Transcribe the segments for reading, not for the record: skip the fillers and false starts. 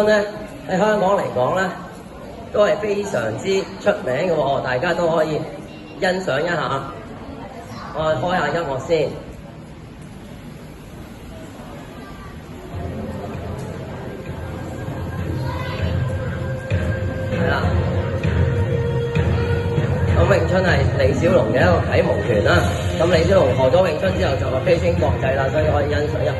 咧喺香港嚟講咧，都係非常之出名嘅喎，大家都可以欣賞一下。我開下音樂先，係啦。咁詠春係李小龍嘅一個啟蒙拳啦。咁李小龍學咗詠春之後就話飛升國際啦，所以可以欣賞一下。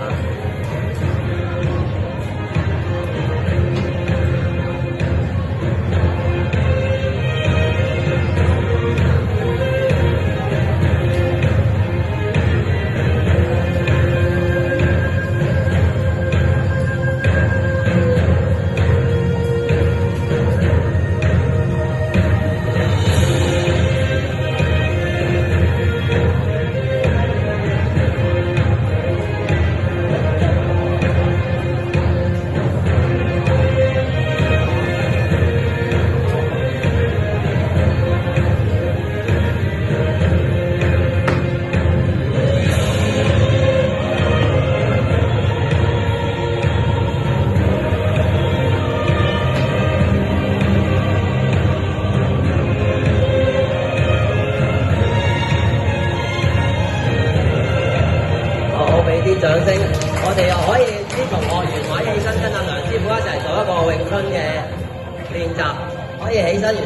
啲掌聲，我哋又可以啲同學員可以起身跟阿梁師傅一齊做一個詠春嘅練習，可以起身完。